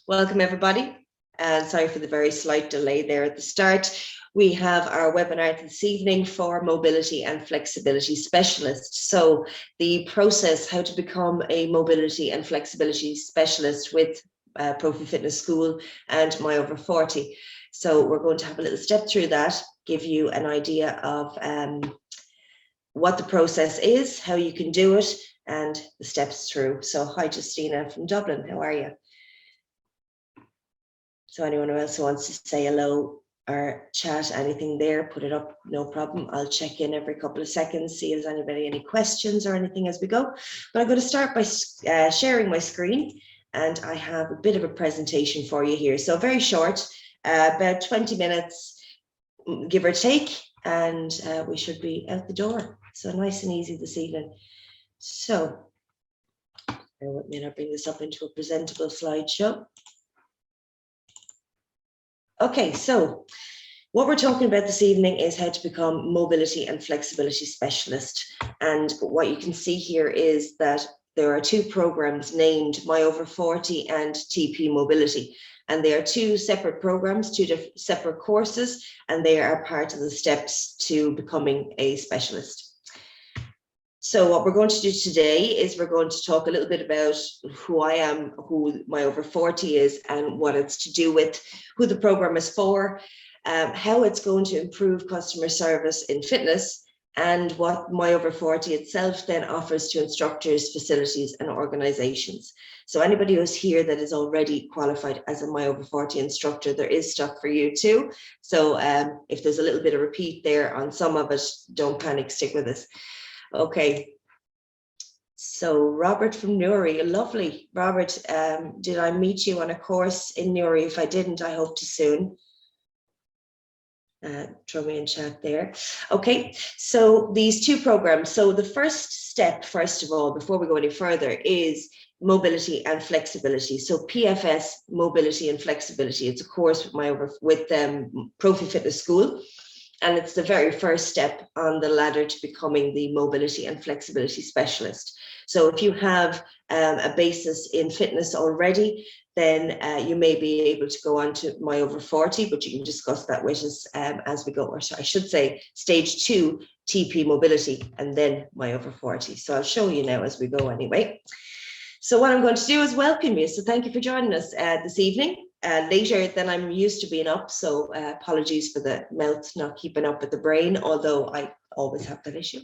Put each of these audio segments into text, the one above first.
Welcome everybody, and sorry for the very slight delay there at the start. We have our webinar this evening for mobility and flexibility specialists. So the process, how to become a mobility and flexibility specialist with Profi Fitness School and MYOVER 40. So we're going to have a little step through that, give you an idea of what the process is, how you can do it, and the steps through. So hi, Justina from Dublin, how are you? So anyone else who wants to say hello or chat anything there, put it up, no problem. I'll check in every couple of seconds, see if there's anybody any questions or anything as we go. But I'm going to start by sharing my screen, and I have a bit of a presentation for you here. So very short, about 20 minutes, give or take, and we should be out the door. So nice and easy this evening. So bear with me and I'll bring this up into a presentable slideshow. Okay, so what we're talking about this evening is how to become mobility and flexibility specialist. And what you can see here is that there are two programs named MYOVER 40 and Tpmobility. And they are two separate programs, two separate courses, and they are part of the steps to becoming a specialist. So what we're going to do today is we're going to talk a little bit about who I am, who MYOVER 40 is, and what it's to do with, who the program is for, how it's going to improve customer service in fitness, and what MYOVER 40 itself then offers to instructors, facilities, and organizations. So anybody who's here that is already qualified as a MYOVER 40 instructor, there is stuff for you too. So if there's a little bit of repeat there on some of it, don't panic, stick with us. Okay, so Robert from Newry, lovely. Robert, did I meet you on a course in Newry? If I didn't, I hope to soon. Throw me in chat there. Okay, so these two programs. So the first step, first of all, before we go any further, is mobility and flexibility. So PFS Mobility and Flexibility. It's a course with Profi Fitness School. And it's the very first step on the ladder to becoming the mobility and flexibility specialist. So if you have a basis in fitness already, then you may be able to go on to MYOVER 40, but you can discuss that with us as we go. Or I should say stage 2, Tpmobility, and then MYOVER 40. So I'll show you now as we go anyway. So what I'm going to do is welcome you. So thank you for joining us this evening. Later than I'm used to being up, so apologies for the mouth not keeping up with the brain, although I always have that issue.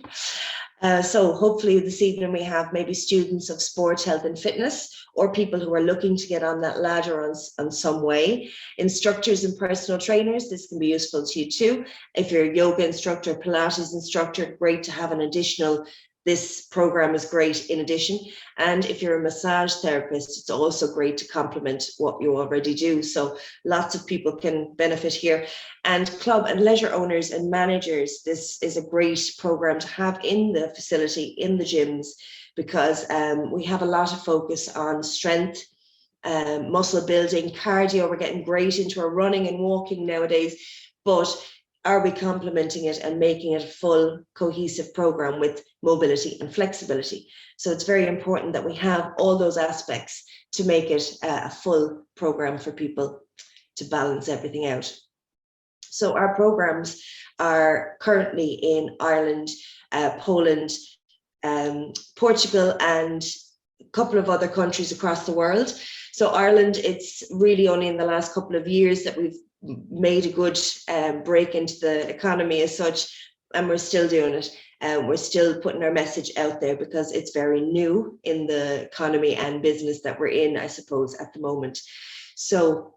So hopefully this evening we have maybe students of sport, health and fitness, or people who are looking to get on that ladder on some way. Instructors and personal trainers, this can be useful to you too. If you're a yoga instructor, Pilates instructor, great to have an additional. This program is great in addition. And if you're a massage therapist, it's also great to complement what you already do. So lots of people can benefit here. And club and leisure owners and managers, this is a great program to have in the facility, in the gyms, because we have a lot of focus on strength, muscle building, cardio. We're getting great into our running and walking nowadays, but are we complementing it and making it a full cohesive program with mobility and flexibility? So it's very important that we have all those aspects to make it a full program for people to balance everything out. So our programs are currently in Ireland, Poland, Portugal, and a couple of other countries across the world. So Ireland, it's really only in the last couple of years that we've made a good break into the economy as such, and we're still doing it. We're still putting our message out there because it's very new in the economy and business that we're in, I suppose, at the moment. So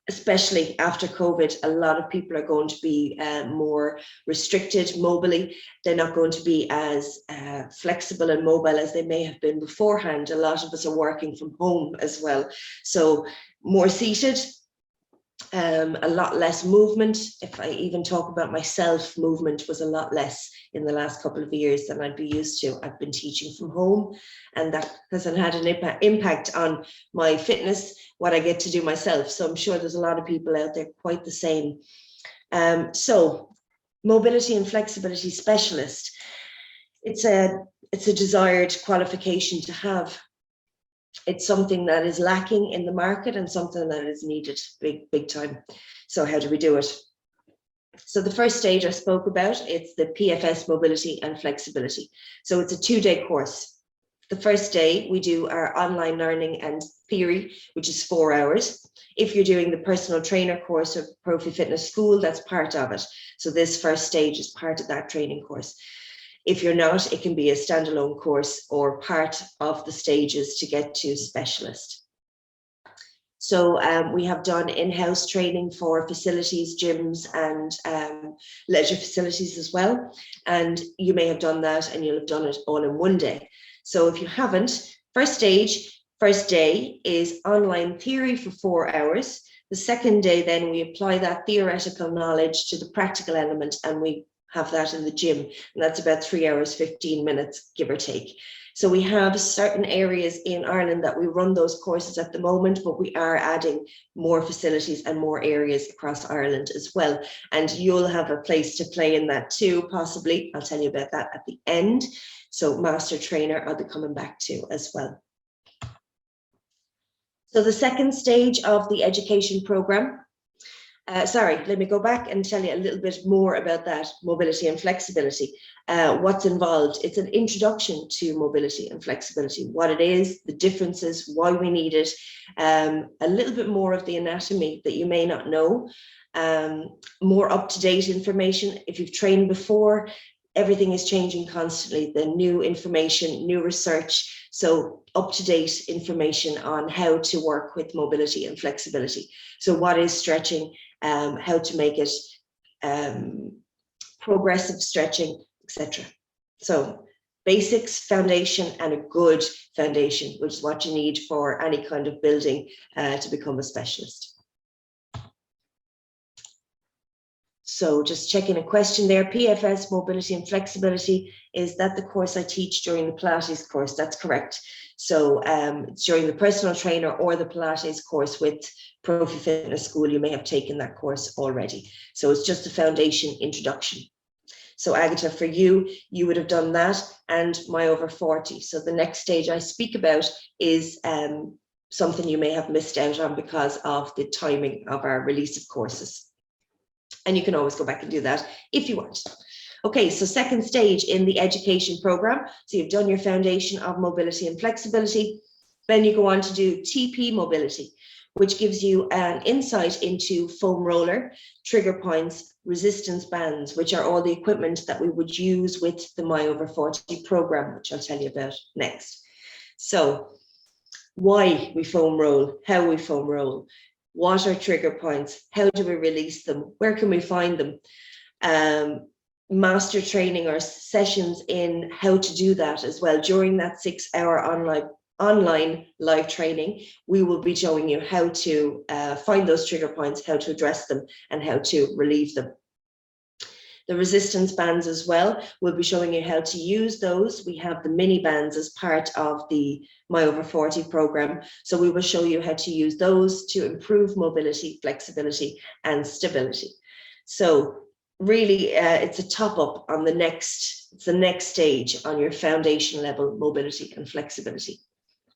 especially after COVID, a lot of people are going to be more restricted mobily. They're not going to be as flexible and mobile as they may have been beforehand. A lot of us are working from home as well. So more seated, a lot less movement. If I even talk about myself, movement was a lot less in the last couple of years than I'd be used to. I've been teaching from home, and that hasn't had an impact on my fitness, what I get to do myself. So I'm sure there's a lot of people out there quite the same. So mobility and flexibility specialist, it's a desired qualification to have. It's something that is lacking in the market and something that is needed big time. So how do we do it? So the first stage I spoke about, it's the PFS Mobility and Flexibility. So it's a 2-day course. The first day we do our online learning and theory, which is 4 hours. If you're doing the personal trainer course or Profi Fitness School, that's part of it. So this first stage is part of that training course. If you're not, it can be a standalone course or part of the stages to get to specialist. So we have done in-house training for facilities, gyms and leisure facilities as well. And you may have done that and you'll have done it all in one day. So if you haven't, first day is online theory for 4 hours. The second day, then we apply that theoretical knowledge to the practical element and we have that in the gym. And that's about 3 hours, 15 minutes, give or take. So we have certain areas in Ireland that we run those courses at the moment, but we are adding more facilities and more areas across Ireland as well. And you'll have a place to play in that too, possibly. I'll tell you about that at the end. So master trainer, I'll be coming back to as well. So the second stage of the education program, let me go back and tell you a little bit more about that mobility and flexibility. What's involved? It's an introduction to mobility and flexibility, what it is, the differences, why we need it, a little bit more of the anatomy that you may not know, more up-to-date information. If you've trained before, everything is changing constantly, the new information, new research, so up-to-date information on how to work with mobility and flexibility. So what is stretching, how to make it progressive stretching, etc. So basics, foundation, and a good foundation, which is what you need for any kind of building to become a specialist. So just checking a question there, PFS, mobility and flexibility, is that the course I teach during the Pilates course? That's correct. So it's during the personal trainer or the Pilates course with Profi Fitness School, you may have taken that course already. So it's just a foundation introduction. So Agatha, for you, you would have done that and MYOVER 40. So the next stage I speak about is something you may have missed out on because of the timing of our release of courses. And you can always go back and do that if you want. Okay, so second stage in the education program. So you've done your foundation of mobility and flexibility. Then you go on to do Tpmobility, which gives you an insight into foam roller, trigger points, resistance bands, which are all the equipment that we would use with the MYOVER 40 program, which I'll tell you about next. So why we foam roll, how we foam roll, what are trigger points, how do we release them, where can we find them, master training or sessions in how to do that as well. During that 6-hour online live training, we will be showing you how to find those trigger points, how to address them, and how to relieve them. The resistance bands as well, we'll be showing you how to use those. We have the mini bands as part of the MYOVER 40 program. So we will show you how to use those to improve mobility, flexibility, and stability. So really, it's a top up on the next stage on your foundation level mobility and flexibility,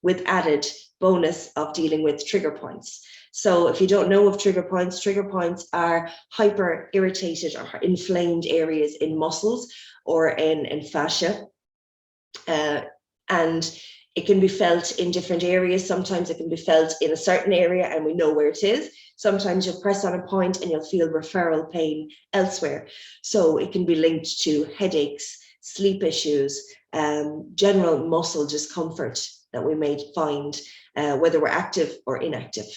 with added bonus of dealing with trigger points. So if you don't know of trigger points are hyper irritated or inflamed areas in muscles or in fascia. And it can be felt in different areas. Sometimes it can be felt in a certain area and we know where it is. Sometimes you'll press on a point and you'll feel referral pain elsewhere. So it can be linked to headaches, sleep issues, general muscle discomfort that we may find, whether we're active or inactive.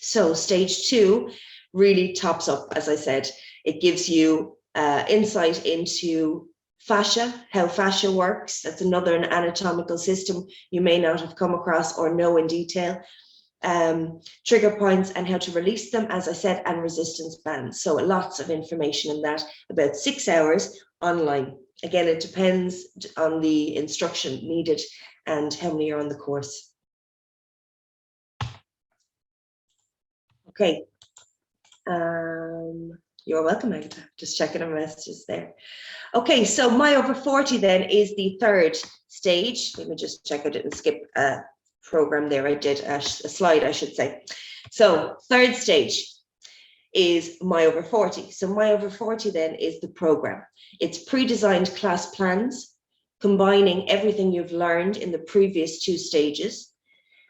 So stage 2 really tops up, as I said, it gives you insight into fascia, how fascia works. That's another anatomical system you may not have come across or know in detail. Trigger points and how to release them, as I said, and resistance bands. So lots of information in that, about 6 hours online. Again, it depends on the instruction needed and how many are on the course. Okay. You're welcome, Agatha. Just checking our messages there. Okay, so MYOVER 40 then is the third stage. Let me just check I didn't skip program there. I did a slide, I should say. So third stage is MYOVER 40. So MYOVER 40 then is the program. It's pre-designed class plans, combining everything you've learned in the previous 2 stages.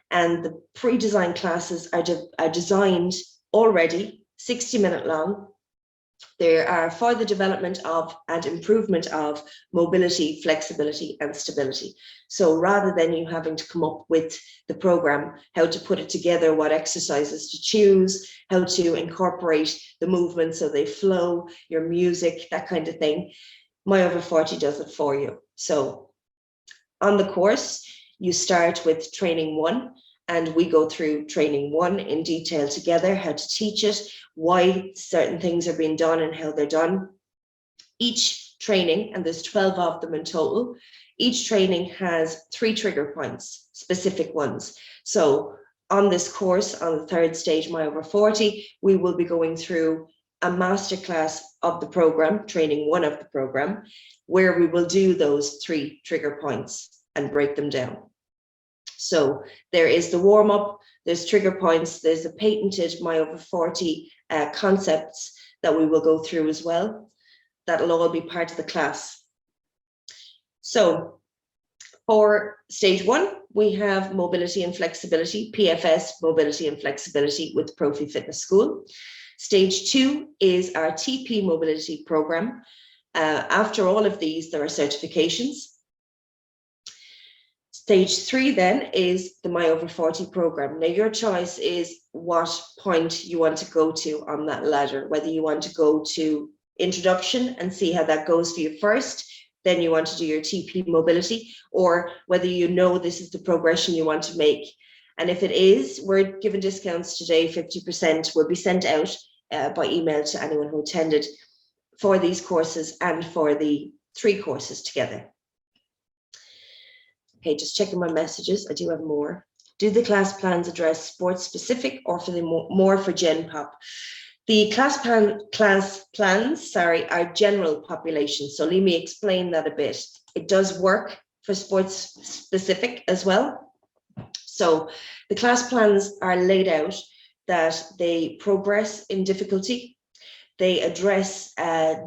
And the pre-designed classes are designed already, 60-minute long. They are for the development of and improvement of mobility, flexibility, and stability. So rather than you having to come up with the program, how to put it together, what exercises to choose, how to incorporate the movement so they flow, your music, that kind of thing, MYOVER 40 does it for you. So on the course, you start with training 1, and we go through training 1 in detail together, how to teach it, why certain things are being done and how they're done. Each training, and there's 12 of them in total, each training has 3 trigger points, specific ones. So on this course, on the third stage, MYOVER 40, we will be going through a masterclass of the program, training 1 of the program, where we will do those 3 trigger points and break them down. So there is the warm-up, there's trigger points, there's the patented MYOVER 40 concepts that we will go through as well. That'll all be part of the class. So for stage 1, we have mobility and flexibility, PFS Mobility and Flexibility with Profi Fitness School. Stage 2 is our Tpmobility program. After all of these, there are certifications. Stage 3 then is the MYOVER 40 program. Now your choice is what point you want to go to on that ladder, whether you want to go to introduction and see how that goes for you first, then you want to do your Tpmobility, or whether you know this is the progression you want to make. And if it is, we're giving discounts today, 50% will be sent out by email to anyone who attended for these courses and for the 3 courses together. Okay, just checking my messages. I do have more. Do the class plans address sports specific or for the more for Gen Pop? The class plans, are general population. So let me explain that a bit. It does work for sports specific as well. So the class plans are laid out that they progress in difficulty. They address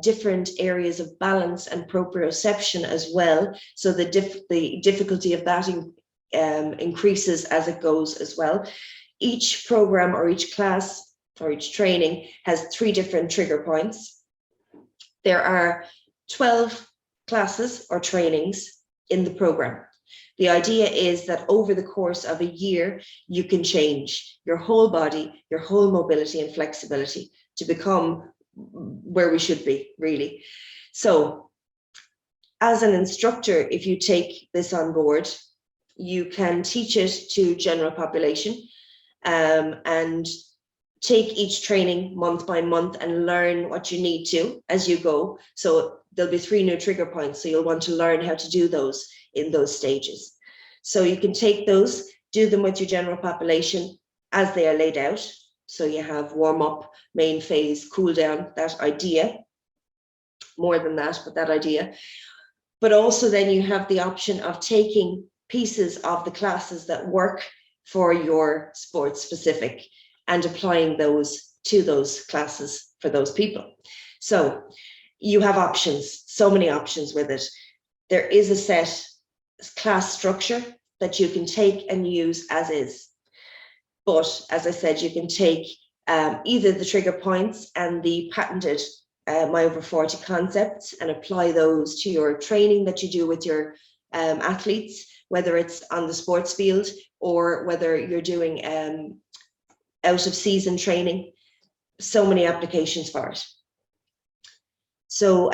different areas of balance and proprioception as well. So the difficulty of that increases as it goes as well. Each program or each class or each training has 3 different trigger points. There are 12 classes or trainings in the program. The idea is that over the course of a year, you can change your whole body, your whole mobility and flexibility to become where we should be, really. So as an instructor, if you take this on board, you can teach it to general population and take each training month by month and learn what you need to as you go. So there'll be 3 new trigger points. So you'll want to learn how to do those in those stages. So you can take those, do them with your general population as they are laid out. So you have warm up, main phase, cool down, that idea, more than that, but that idea. But also then you have the option of taking pieces of the classes that work for your sports specific and applying those to those classes for those people. So you have options, so many options with it. There is a set class structure that you can take and use as is. But as I said, you can take either the trigger points and the patented MYOVER 40 concepts and apply those to your training that you do with your athletes, whether it's on the sports field or whether you're doing out of season training. So many applications for it. So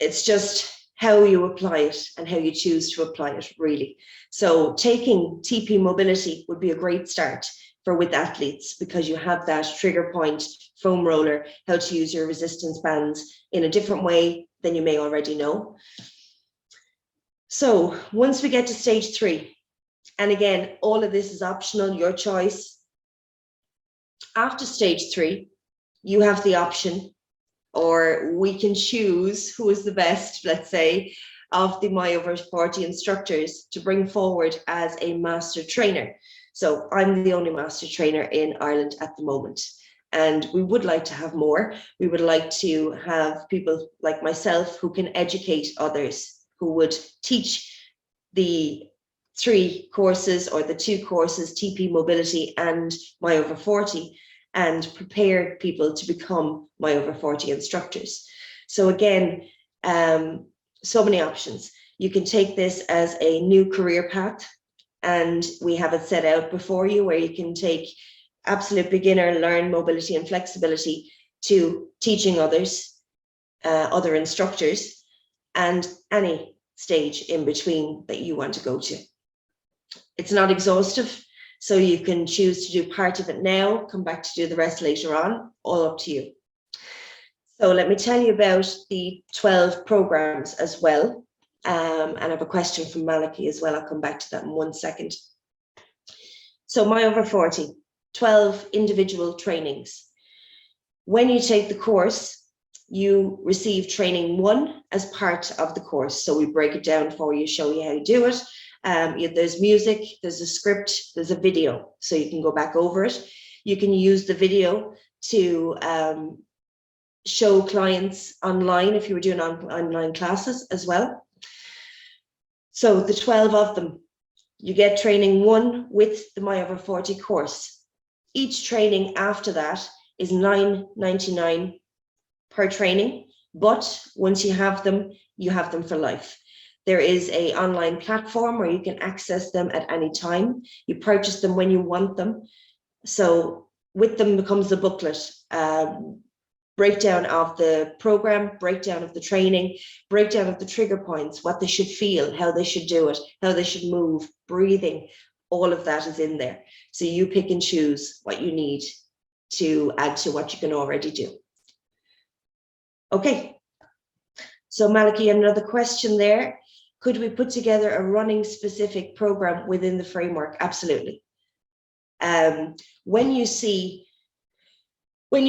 it's just how you apply it and how you choose to apply it, really. So taking Tpmobility would be a great start for with athletes because you have that trigger point, foam roller, how to use your resistance bands in a different way than you may already know. So once we get to stage 3, and again, all of this is optional, your choice. After stage 3, you have the option, or we can choose who is the best, let's say, of the MYOVER 40 instructors to bring forward as a master trainer. So I'm the only master trainer in Ireland at the moment. And we would like to have more. We would like to have people like myself who can educate others, who would teach the 3 courses or the 2 courses, Tpmobility and MYOVER 40, and prepare people to become MYOVER 40 instructors. So again, so many options. You can take this as a new career path, and we have it set out before you where you can take absolute beginner, learn mobility and flexibility, to teaching others, other instructors, and any stage in between that you want to go to. It's not exhaustive, so you can choose to do part of it now, come back to do the rest later on, all up to you. So let me tell you about the 12 programs as well. And I have a question from Maliki as well. I'll come back to that in 1 second. So MYOVER 40, 12 individual trainings. When you take the course, you receive training 1 as part of the course. So we break it down for you, show you how to do it. There's music, there's a script, there's a video, so you can go back over it. You can use the video to show clients online if you were doing online classes as well. So the 12 of them, you get training 1 with the MYOVER 40 course. Each training after that is $9.99 per training, but once you have them for life. There is an online platform where you can access them at any time. You purchase them when you want them. So with them becomes the booklet, breakdown of the program, breakdown of the training, breakdown of the trigger points, what they should feel, how they should do it, how they should move, breathing, all of that is in there. So you pick and choose what you need to add to what you can already do. Okay, so Maliki, another question there. Could we put together a running specific program within the framework? Absolutely. When you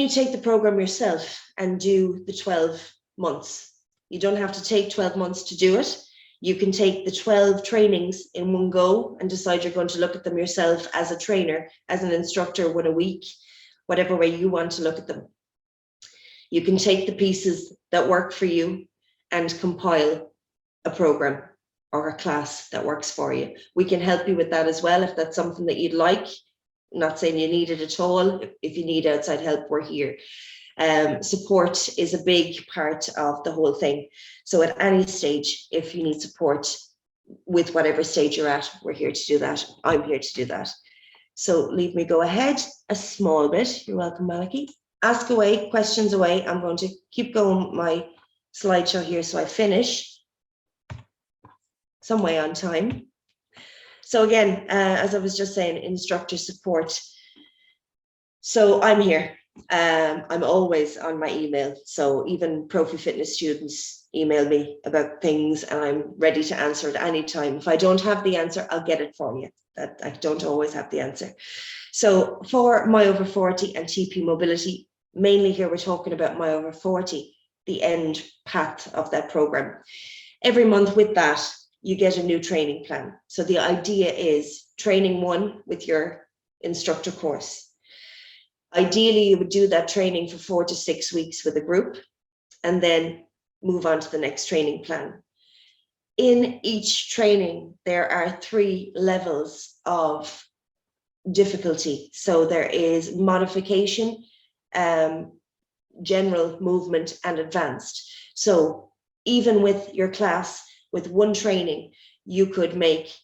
take the program yourself and do the 12 months, you don't have to take 12 months to do it. You can take the 12 trainings in one go and decide you're going to look at them yourself as a trainer, as an instructor, 1 a week, whatever way you want to look at them. You can take the pieces that work for you and compile a program or a class that works for you. We can help you with that as well if that's something that you'd like. I'm not saying you need it at all. If you need outside help, we're here. Support is a big part of the whole thing. So at any stage, if you need support with whatever stage you're at, we're here to do that. I'm here to do that. So leave me go ahead a small bit. You're welcome, Maliki. Ask away, questions away. I'm going to keep going my slideshow here so I finish some way on time. So again, as I was just saying, instructor support. So I'm here. I'm always on my email. So even Profi Fitness students email me about things and I'm ready to answer at any time. If I don't have the answer, I'll get it for you. That I don't always have the answer. So for MYOVER 40 and Tpmobility, mainly here we're talking about MYOVER 40, the end path of that program. Every month with that, you get a new training plan. So the idea is training 1 with your instructor course. Ideally, you would do that training for 4 to 6 weeks with a group and then move on to the next training plan. In each training, there are 3 levels of difficulty. So there is modification, general, movement, and advanced. So even with your class, with 1 training, you could make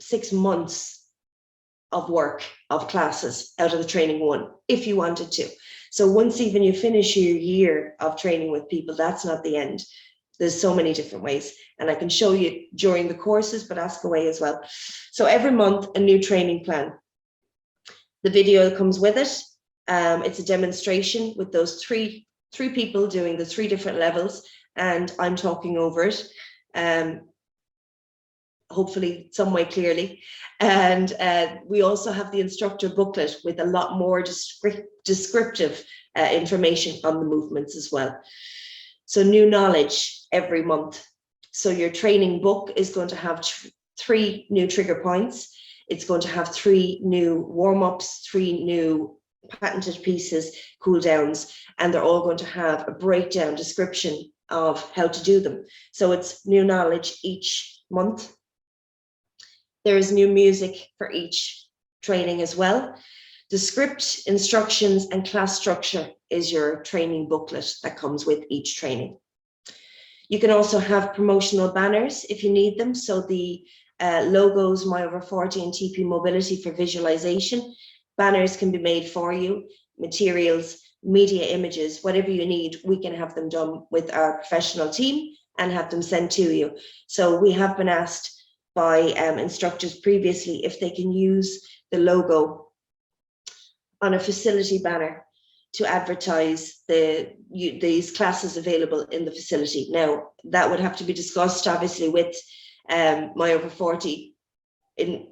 6 months of work of classes out of the training 1 if you wanted to. So once even you finish your year of training with people, that's not the end. There's so many different ways, and I can show you during the courses, but ask away as well. So every month, a new training plan. The video comes with it. It's a demonstration with those three people doing the 3 different levels, and I'm talking over it, hopefully some way clearly. And we also have the instructor booklet with a lot more descriptive information on the movements as well. So new knowledge every month. So your training book is going to have 3 new trigger points. It's going to have 3 new warm-ups, 3 new patented pieces, cool downs, and they're all going to have a breakdown description of how to do them. So it's new knowledge each month. There is new music for each training as well. The script, instructions, and class structure is your training booklet that comes with each training. You can also have promotional banners if you need them. So the logos, MYOVER40 and Tpmobility for visualization. Banners can be made for you, materials, media images, whatever you need, we can have them done with our professional team and have them sent to you. So we have been asked by instructors previously if they can use the logo on a facility banner to advertise these classes available in the facility. Now, that would have to be discussed, obviously, with MYOVER40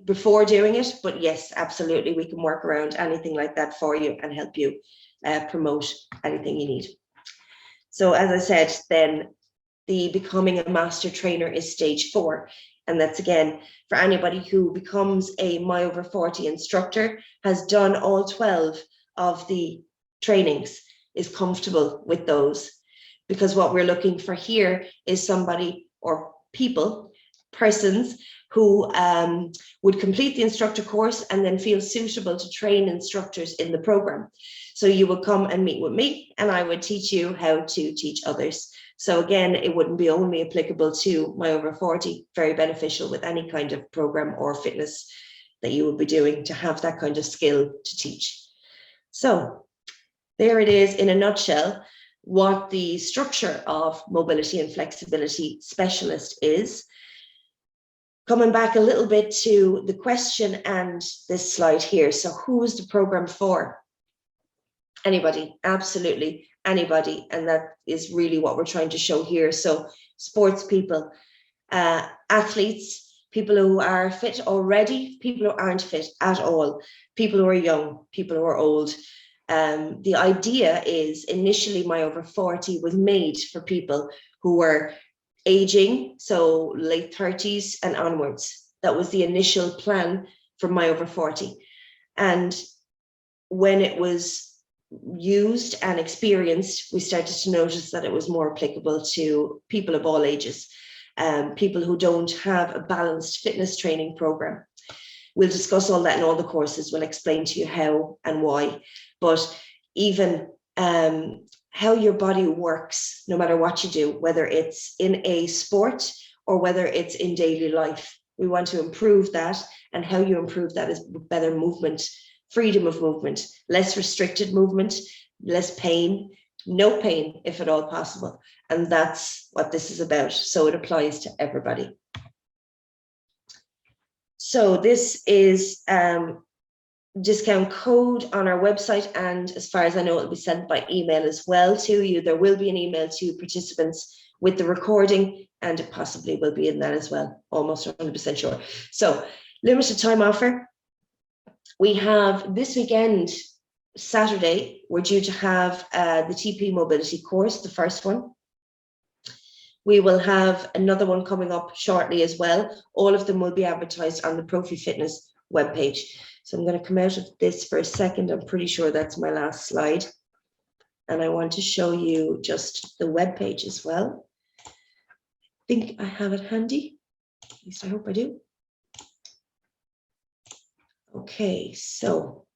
before doing it, but yes, absolutely, we can work around anything like that for you and help you promote anything you need. So as I said, then the becoming a master trainer is stage 4. And that's again, for anybody who becomes a MYOVER40 instructor, has done all 12 of the trainings, is comfortable with those. Because what we're looking for here is somebody or persons who would complete the instructor course and then feel suitable to train instructors in the program. So you would come and meet with me and I would teach you how to teach others. So again, it wouldn't be only applicable to MYOVER40, very beneficial with any kind of program or fitness that you would be doing to have that kind of skill to teach. So there it is in a nutshell, what the structure of mobility and flexibility specialist is. Coming back a little bit to the question and this slide here. So who is the program for? Anybody, absolutely anybody. And that is really what we're trying to show here. So sports people, athletes, people who are fit already, people who aren't fit at all, people who are young, people who are old. The idea is initially MYOVER40 was made for people who were aging, so late 30s and onwards. That was the initial plan for MYOVER40. And when it was used and experienced, we started to notice that it was more applicable to people of all ages, people who don't have a balanced fitness training program. We'll discuss all that in all the courses. We'll explain to you how and why, but even how your body works, no matter what you do, whether it's in a sport or whether it's in daily life. We want to improve that, and how you improve that is better movement, freedom of movement, less restricted movement, less pain, no pain if at all possible. And that's what this is about. So it applies to everybody. So this is discount code on our website, and as far as I know, it'll be sent by email as well to you. There will be an email to participants with the recording, and it possibly will be in that as well, almost 100% sure. So limited time offer. We have this weekend, Saturday, we're due to have the Tpmobility course, the first one. We will have another one coming up shortly as well. All of them will be advertised on the Profi Fitness webpage. So I'm going to come out of this for a second. I'm pretty sure that's my last slide. And I want to show you just the webpage as well. I think I have it handy. At least I hope I do. Okay, so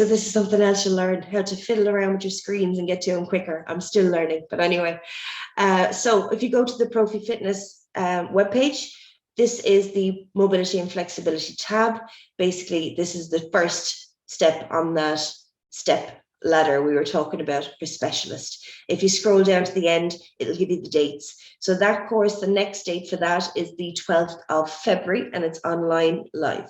this is something else you'll learn, how to fiddle around with your screens and get to them quicker. I'm still learning, but anyway. So if you go to the Profi Fitness webpage, this is the mobility and flexibility tab. Basically, this is the first step on that step ladder we were talking about for specialist. If you scroll down to the end, it'll give you the dates. So that course, the next date for that is the 12th of February, and it's online live.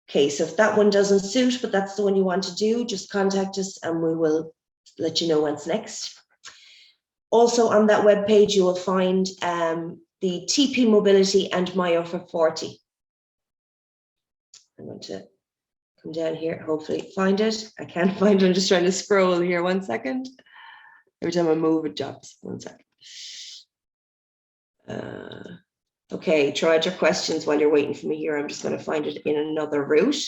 Okay, so if that one doesn't suit, but that's the one you want to do, just contact us and we will let you know what's next. Also on that webpage, you will find the Tpmobility and MYOVER40. I'm going to come down here, hopefully find it. I can't find it, I'm just trying to scroll here, 1 second. Every time I move, it jumps. 1 second. Okay, throw out your questions while you're waiting for me here. I'm just going to find it in another route,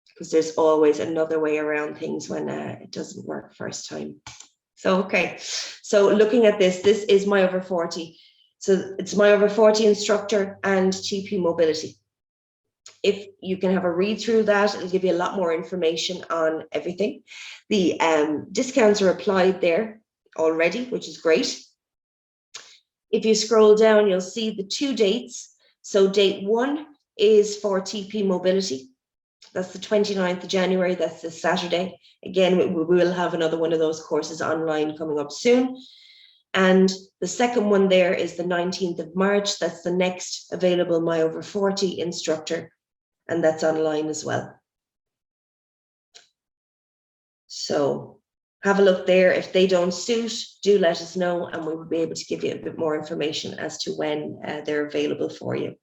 because there's always another way around things when it doesn't work first time. So, okay, so looking at this is MYOVER 40. So it's MYOVER 40 Instructor and Tpmobility. If you can have a read through that, it'll give you a lot more information on everything. The discounts are applied there already, which is great. If you scroll down, you'll see the 2 dates. So date 1 is for Tpmobility. That's the 29th of January, that's this Saturday. Again, we will have another one of those courses online coming up soon. And the second one there is the 19th of March. That's the next available MYOVER 40 Instructor, and that's online as well. So have a look there. If they don't suit, do let us know, and we will be able to give you a bit more information as to when they're available for you.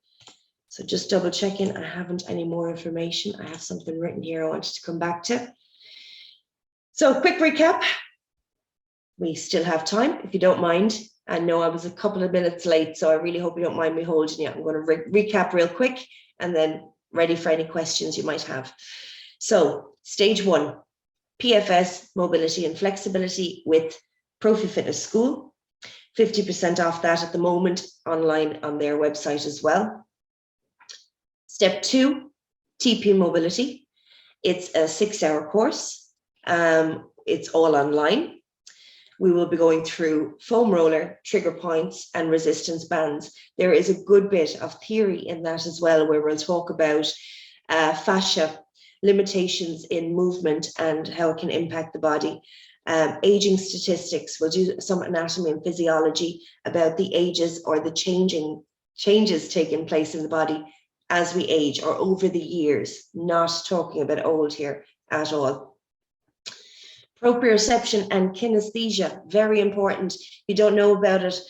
So just double checking, I haven't any more information. I have something written here I wanted to come back to. So quick recap. We still have time, if you don't mind. I know I was a couple of minutes late, so I really hope you don't mind me holding you. I'm going to recap real quick and then ready for any questions you might have. So stage 1, PFS Mobility and Flexibility with Profi Fitness School. 50% off that at the moment online on their website as well. Step 2, Tpmobility. It's a 6-hour course. It's all online. We will be going through foam roller, trigger points, and resistance bands. There is a good bit of theory in that as well, where we'll talk about fascia, limitations in movement and how it can impact the body. Aging statistics, we'll do some anatomy and physiology about the ages or the changes taking place in the body as we age or over the years, not talking about old here at all. Proprioception and kinesthesia, very important. You don't know about it,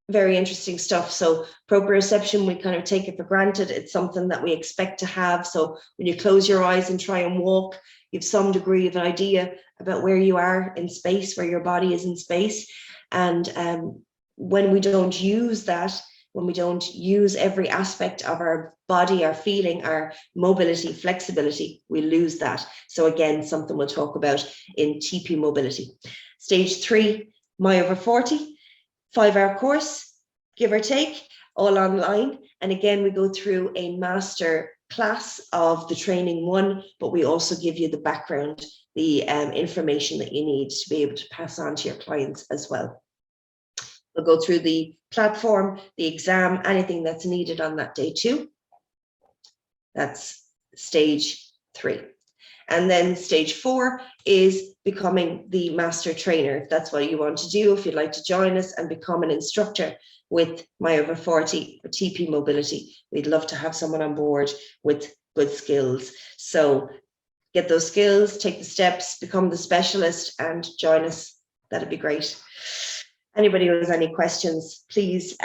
very interesting stuff. So proprioception, we kind of take it for granted. It's something that we expect to have. So when you close your eyes and try and walk, you have some degree of an idea about where you are in space, where your body is in space. And when we don't use that, when we don't use every aspect of our body, our feeling, our mobility, flexibility, we lose that. So again, something we'll talk about in Tpmobility. Stage 3, MYOVER 40, 5-hour course, give or take, all online. And again, we go through a master class of the training 1, but we also give you the background, the information that you need to be able to pass on to your clients as well. We'll go through the platform, the exam, anything that's needed on that day 2. That's stage 3. And then stage 4 is becoming the master trainer. If that's what you want to do, if you'd like to join us and become an instructor with MYOVER 40 or Tpmobility, we'd love to have someone on board with good skills. So get those skills, take the steps, become the specialist and join us. That'd be great. Anybody who has any questions, please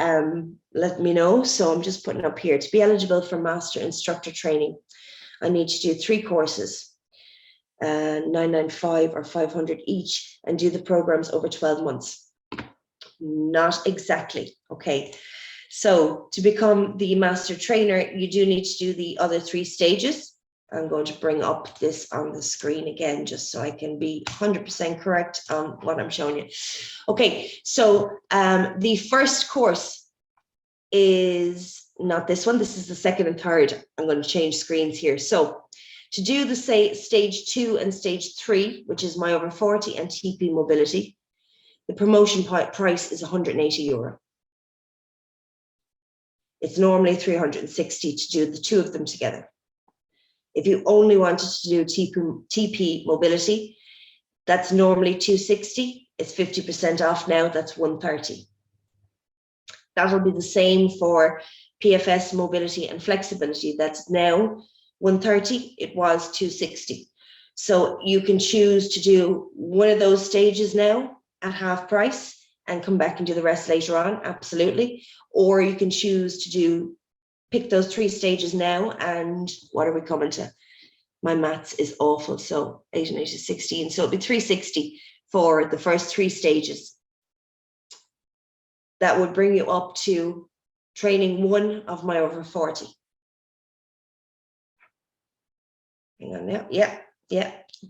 let me know. So I'm just putting up here, to be eligible for master instructor training, I need to do 3 courses, 995 or 500 each, and do the programs over 12 months. Not exactly. Okay. So to become the master trainer, you do need to do the other 3 stages. I'm going to bring up this on the screen again, just so I can be 100% correct on what I'm showing you. Okay, so the first course is not this one. This is the 2nd and 3rd. I'm going to change screens here. So to do the stage 2 and stage 3, which is MYOVER 40 and Tpmobility, the promotion price is €180. It's normally 360 to do the 2 of them together. If you only wanted to do Tpmobility, that's normally 260. It's 50% off now. That's 130. That'll be the same for PFS Mobility and Flexibility. That's now 130. It was 260. So you can choose to do one of those stages now at half price and come back and do the rest later on. Absolutely. Or you can choose to pick those 3 stages now, and what are we coming to? My maths is awful. So 8 and 8 is 16. So it'll be 360 for the first 3 stages. That would bring you up to training 1 of MYOVER 40. Hang on now. Yeah.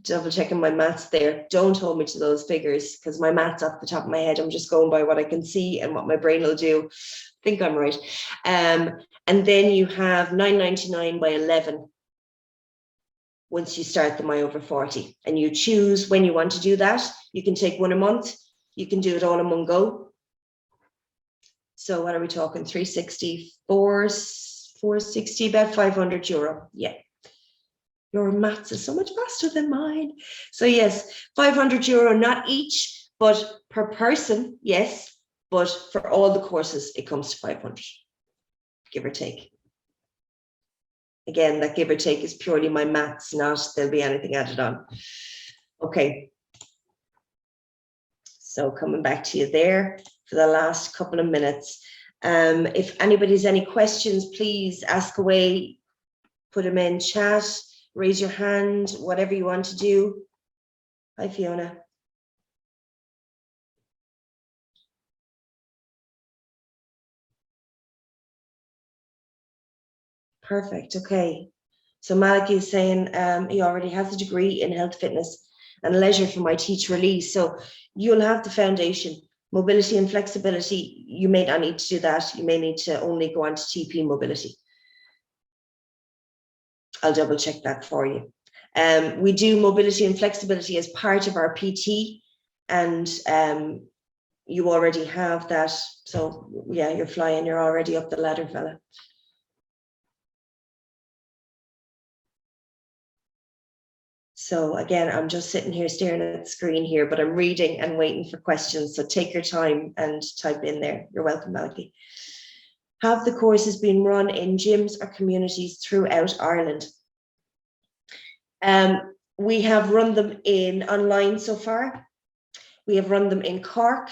Double checking my maths there. Don't hold me to those figures because my maths off the top of my head. I'm just going by what I can see and what my brain will do. I think I'm right. And then you have 9.99 by 11 once you start the MYOVER 40, and you choose when you want to do that. You can take 1 a month. You can do it all in one go. So what are we talking? 360, 460, about €500. Yeah. Your maths is so much faster than mine. So yes, €500, not each, but per person, yes. But for all the courses, it comes to 500, give or take. Again, that give or take is purely my maths, not there'll be anything added on. Okay. So coming back to you there for the last couple of minutes. If anybody's any questions, please ask away, put them in chat, raise your hand, whatever you want to do. Hi, Fiona. Perfect. Okay. So Maliki is saying he already has a degree in health, fitness and leisure from my teacher release. So you'll have the foundation. Mobility and flexibility, you may not need to do that. You may need to only go on to Tpmobility. I'll double check that for you. We do mobility and flexibility as part of our PT, and you already have that. So yeah, you're flying, you're already up the ladder, fella. So again, I'm just sitting here staring at the screen here, but I'm reading and waiting for questions. So take your time and type in there. You're welcome, Maliki. Have the courses been run in gyms or communities throughout Ireland? We have run them in online so far. We have run them in Cork,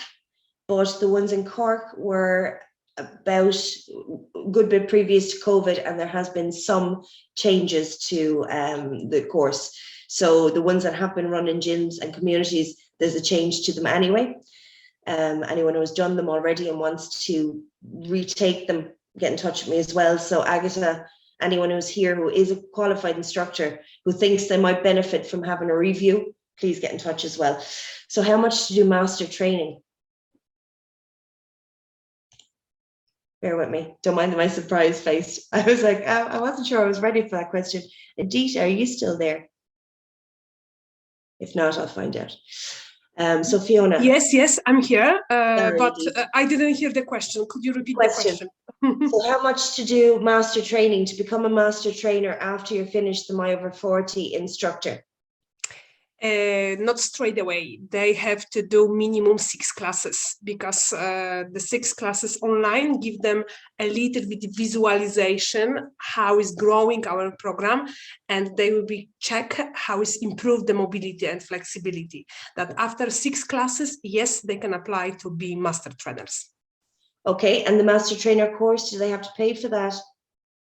but the ones in Cork were about a good bit previous to COVID, and there has been some changes to the course. So the ones that have been run in gyms and communities, there's a change to them anyway. Anyone who has done them already and wants to retake them, get in touch with me as well. So Agatha, anyone who's here who is a qualified instructor who thinks they might benefit from having a review, please get in touch as well. So how much to do master training? Bear with me. Don't mind my surprise face. I was like, I wasn't sure I was ready for that question. Adita, are you still there? If not, I'll find out. So Fiona. Yes, I'm here, but I didn't hear the question. Could you repeat the question? So how much to do master training to become a master trainer after you're finished the MYOVER 40 instructor? Not straight away. They have to do minimum 6 classes, because the 6 classes online give them a little bit visualization how is growing our program, and they will be check how is improved the mobility and flexibility. That after 6 classes, yes, they can apply to be master trainers. Okay, and the master trainer course, do they have to pay for that,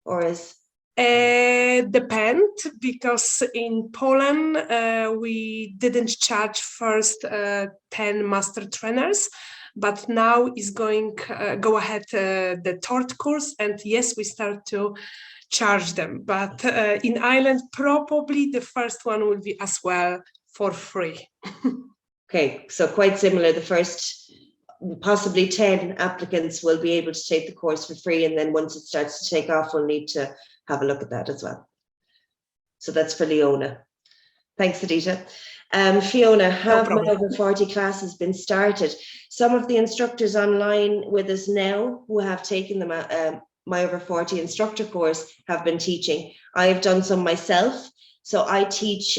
or is? Depend, because in Poland we didn't charge first 10 master trainers, but now is going go ahead the 3rd course, and yes, we start to charge them. But in Ireland, probably the first one will be as well for free. Okay, so quite similar. The first possibly 10 applicants will be able to take the course for free, and then once it starts to take off, we'll need to have a look at that as well. So that's for Leona. Thanks, Adita. Fiona, have MYOVER 40 classes been started? Some of the instructors online with us now who have taken the MYOVER 40 instructor course have been teaching. I have done some myself. So I teach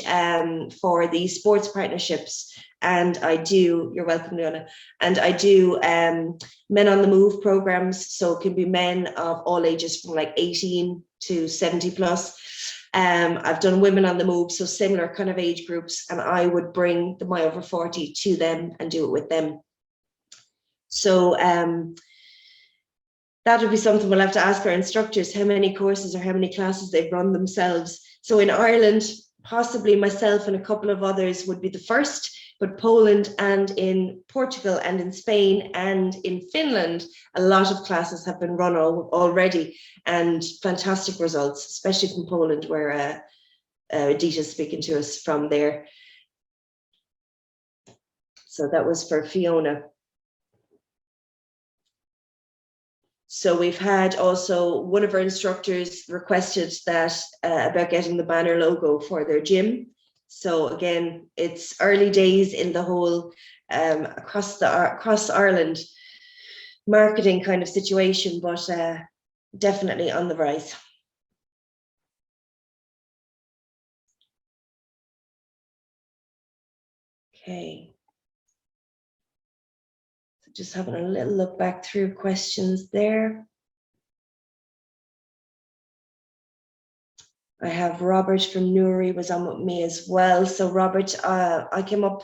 for the sports partnerships, and I do, you're welcome, Leona, and I do men on the move programs. So it can be men of all ages from like 18 to 70 plus. I've done women on the move, so similar kind of age groups, and I would bring the MYOVER 40 to them and do it with them. So that would be something we'll have to ask our instructors, how many courses or how many classes they've run themselves. So in Ireland, possibly myself and a couple of others would be the first, but Poland and in Portugal and in Spain and in Finland, a lot of classes have been run already, and fantastic results, especially from Poland, where Edita's speaking to us from there. So that was for Fiona. So we've had also one of our instructors requested that about getting the banner logo for their gym. So again, it's early days in the whole across Ireland marketing kind of situation, but definitely on the rise. Okay. So just having a little look back through questions there. I have Robert from Newry was on with me as well. So Robert, I came up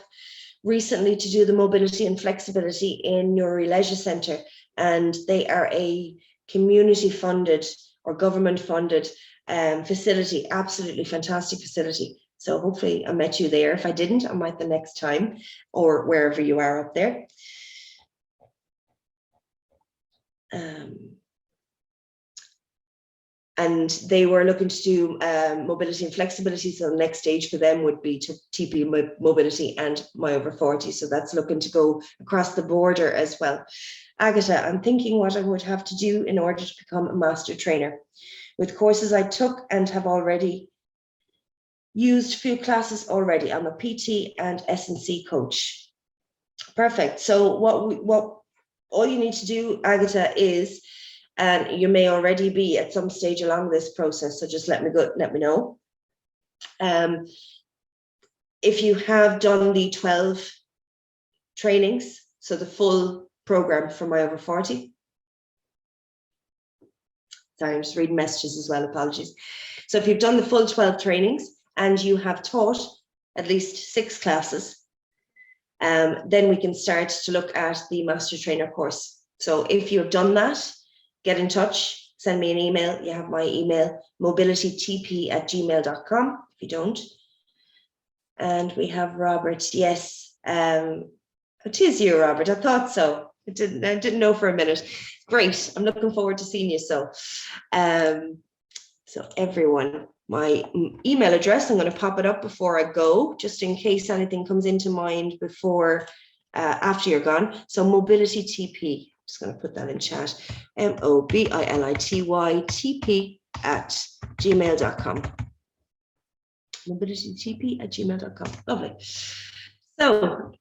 recently to do the mobility and flexibility in Newry Leisure Centre, and they are a community funded or government funded facility, absolutely fantastic facility. So hopefully I met you there. If I didn't, I might the next time, or wherever you are up there. And they were looking to do mobility and flexibility. So the next stage for them would be to Tpmobility and MYOVER 40. So that's looking to go across the border as well. Agatha, I'm thinking what I would have to do in order to become a master trainer. With courses I took and have already used a few classes already. I'm a PT and S&C coach. Perfect. So what all you need to do, Agatha, is, and you may already be at some stage along this process, so just let me know. If you have done the 12 trainings, so the full program for MYOVER 40. Sorry, I'm just reading messages as well, apologies. So if you've done the full 12 trainings and you have taught at least 6 classes, then we can start to look at the master trainer course. So if you've done that, get in touch, send me an email. You have my email, mobilitytp@gmail.com, if you don't. And we have Robert, yes. It is you, Robert, I thought so. I didn't know for a minute. Great, I'm looking forward to seeing you. So everyone, my email address, I'm going to pop it up before I go, just in case anything comes into mind before, after you're gone. So mobilitytp. Just going to put that in chat, mobilittytp@gmail.com. mobilitytp@gmail.com. Lovely. So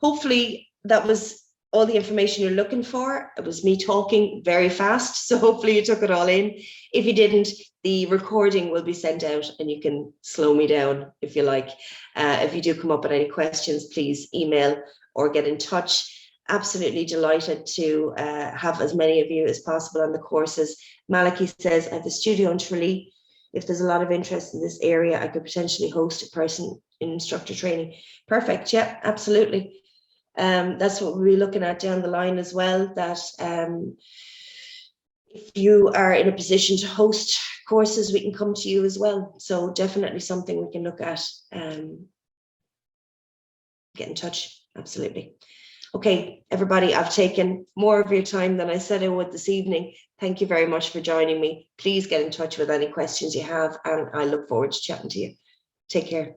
hopefully that was all the information you're looking for. It was me talking very fast, so hopefully you took it all in. If you didn't, the recording will be sent out and you can slow me down if you like. If you do come up with any questions, please email or get in touch. Absolutely delighted to have as many of you as possible on the courses. Maliki says, at the studio in Tralee, if there's a lot of interest in this area, I could potentially host a person in instructor training. Perfect, yeah, absolutely. That's what we'll be looking at down the line as well, that if you are in a position to host courses, we can come to you as well. So definitely something we can look at. Get in touch, absolutely. Okay, everybody, I've taken more of your time than I said I would this evening. Thank you very much for joining me. Please get in touch with any questions you have, and I look forward to chatting to you. Take care.